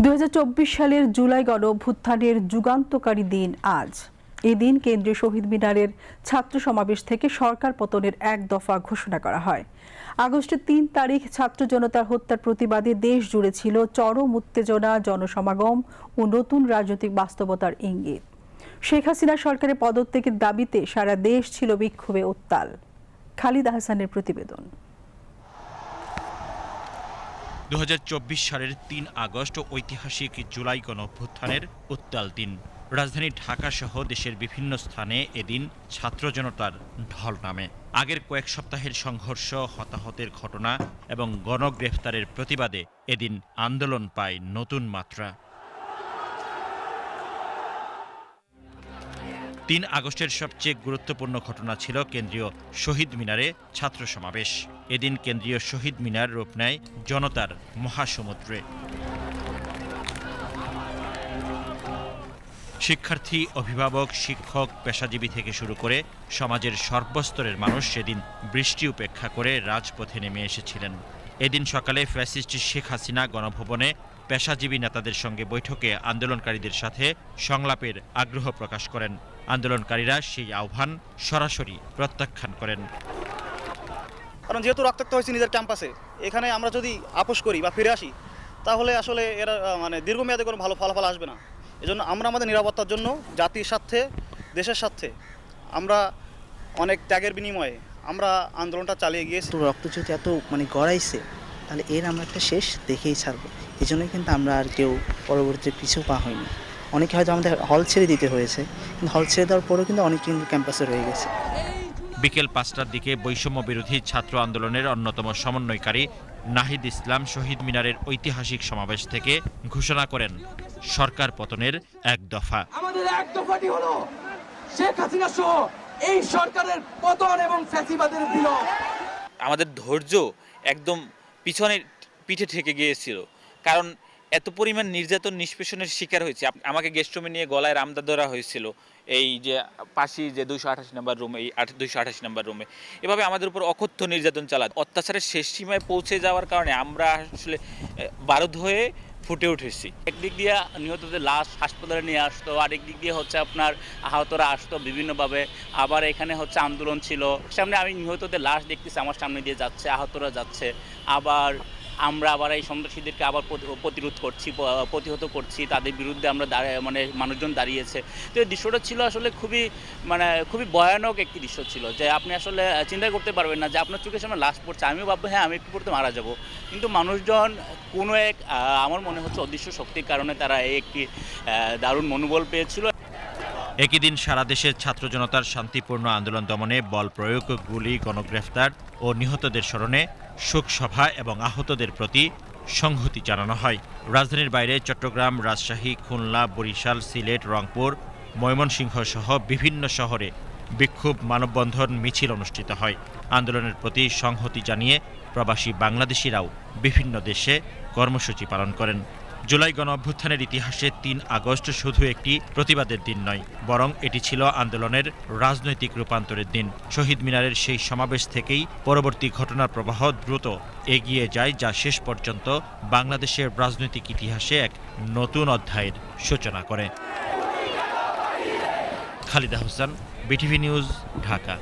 2024 সালের জুলাই গণঅভ্যুত্থানের যুগান্তকারী দিন আজ। এদিন কেন্দ্রীয় শহীদ মিনারের ছাত্র সমাবেশ থেকে সরকার পতনের এক দফা ঘোষণা করা হয়। আগস্টের 3 তারিখ ছাত্র জনতার হত্যার প্রতিবাদে দেশ জুড়ে ছিল চরম উত্তেজনা, জনসমাগম ও নতুন রাজনৈতিক বাস্তবতার ইঙ্গিত। শেখ হাসিনা সরকারের পদত্যাগের দাবিতে সারা দেশ ছিল বিক্ষোভে উত্তাল। খালিদ আহসানের প্রতিবেদন। 2024 সালের 3 আগস্ট ঐতিহাসিক জুলাই গণঅভ্যুত্থানের উত্তাল দিন। রাজধানী ঢাকা সহ দেশের বিভিন্ন স্থানে এদিন ছাত্র জনতার ঢল নামে। আগের কয়েক সপ্তাহের সংঘর্ষ, হতাহতের ঘটনা এবং গণগ্রেফতারের প্রতিবাদে এদিন আন্দোলন পায় নতুন মাত্রা। 3 আগস্টের সবচেয়ে গুরুত্বপূর্ণ ঘটনা ছিল কেন্দ্রীয় শহীদ মিনারে ছাত্র সমাবেশ। এদিন কেন্দ্রীয় শহীদ মিনার রূপ নেয় জনতার মহাসমুদ্রে। শিক্ষার্থী, অভিভাবক, শিক্ষক, পেশাজীবী থেকে শুরু করে সমাজের সর্বস্তরের মানুষ সেদিন বৃষ্টি উপেক্ষা করে রাজপথে নেমে এসেছিলেন। এদিন সকালে ফ্যাসিস্ট শেখ হাসিনা গণভবনে পেশাজীবী নেতাদের সঙ্গে বৈঠকে আন্দোলনকারীদের সাথে সংলাপের আগ্রহ প্রকাশ করেন। আন্দোলনকারীরা সেই আহ্বান সরাসরি প্রত্যাখ্যান করেন। কারণ যেহেতু রক্তাক্ত হয়েছে নিজের ক্যাম্পাসে, এখানে আমরা যদি আপোষ করি বা ফিরে আসি তাহলে আসলে এরা দীর্ঘমেয়াদে কোনো ভালো ফলাফল আসবে না। এজন্য আমরা আমাদের নিরাপত্তার জন্য জাতির স্বার্থে, দেশের স্বার্থে আমরা অনেক ত্যাগের বিনিময়ে আমরা আন্দোলনটা চালিয়ে গিয়েছি। রক্ত যদি এত গড়াইছে, তাহলে এর আমরা একটা শেষ দেখেই ছাড়বো। এই জন্যই কিন্তু আমরা আর কেউ পরবর্তীতে পিছু পা হয়নি। অনেকে হয়তো আমাদের হল ছেড়ে দিতে হয়েছে, কিন্তু হল ছেড়ে দেওয়ার পরেও কিন্তু অনেক কিন্তু ক্যাম্পাসে রয়ে গেছে। বিকেল 5টার দিকে বৈষম্য বিরোধী ছাত্র আন্দোলনের অন্যতম সমন্বয়কারী নাহিদ ইসলাম শহীদ মিনারের ঐতিহাসিক সমাবেশ থেকে ঘোষণা করেন সরকার পতনের এক দফা। আমাদের এক দফাটি হলো শেখ হাসিনা সহ এই সরকারের পতন এবং ফ্যাসিবাদের বিলোপ। আমাদের ধৈর্য একদম পিঠে ঠেকে গিয়েছিল, কারণ এত পরিমাণ নির্যাতন, নিষ্পেষণের শিকার হয়েছে। আমাকে গেস্ট রুমে নিয়ে গলায় রামদা ধরা হয়েছিল, এই যে পাশি যে 288 নম্বর রুমে, এই 288 নম্বর রুমে। এভাবে আমাদের উপর অকথ্য নির্যাতন চালায়। অত্যাচারের শেষ সীমায় পৌঁছে যাওয়ার কারণে আমরা আসলে বারুদ হয়ে ফুটে উঠেছি। একদিক দিয়ে নিহতদের লাশ হাসপাতালে নিয়ে আসতো, আরেক দিক দিয়ে আপনার আহতরা আসতো বিভিন্নভাবে। আবার এখানে আন্দোলন ছিল, সামনে আমি নিহতদের লাশ দেখতেছি, আমার সামনে দিয়ে যাচ্ছে, আহতরা যাচ্ছে। আবার আমরা এই সন্ত্রাসীদেরকে আবার প্রতিহত করছি, তাদের বিরুদ্ধে আমরা মানুষজন দাঁড়িয়েছে। তো এই দৃশ্যটা ছিল আসলে খুবই ভয়ানক একটি দৃশ্য ছিল, যে আপনি আসলে চিন্তা করতে পারবেন না যে আপনার চোখের সামনে লাশ পড়ছে, আমিও ভাববো হ্যাঁ আমি একটু পড়তে মারা যাব। কিন্তু মানুষজন কোনো এক আমার মনে হচ্ছে অদৃশ্য শক্তির কারণে তারা একটি দারুণ মনোবল পেয়েছিল। একই দিন সারা দেশের ছাত্র জনতার শান্তিপূর্ণ আন্দোলন দমনে বল প্রয়োগ, গুলি, গণগ্রেফতার ও নিহতদের স্মরণে শোকসভা এবং আহতদের প্রতি সংহতি জানানো হয়। রাজধানীর বাইরে চট্টগ্রাম, রাজশাহী, খুলনা, বরিশাল, সিলেট, রংপুর, ময়মনসিংহ সহ বিভিন্ন শহরে বিক্ষোভ, মানববন্ধন, মিছিল অনুষ্ঠিত হয়। আন্দোলনের প্রতি সংহতি জানিয়ে প্রবাসী বাংলাদেশিরাও বিভিন্ন দেশে কর্মসূচি পালন করেন। জুলাই গণঅভ্যুত্থানের ইতিহাসে 3 আগস্ট শুধু একটি প্রতিবাদের দিন নয়, বরং এটি ছিল আন্দোলনের রাজনৈতিক রূপান্তরের দিন। শহীদ মিনারের সেই সমাবেশ থেকেই পরবর্তী ঘটনার প্রবাহ দ্রুত এগিয়ে যায়, যা শেষ পর্যন্ত বাংলাদেশের রাজনৈতিক ইতিহাসে এক নতুন অধ্যায়ের সূচনা করে। Khalid Ahsan, BTV news, Dhaka.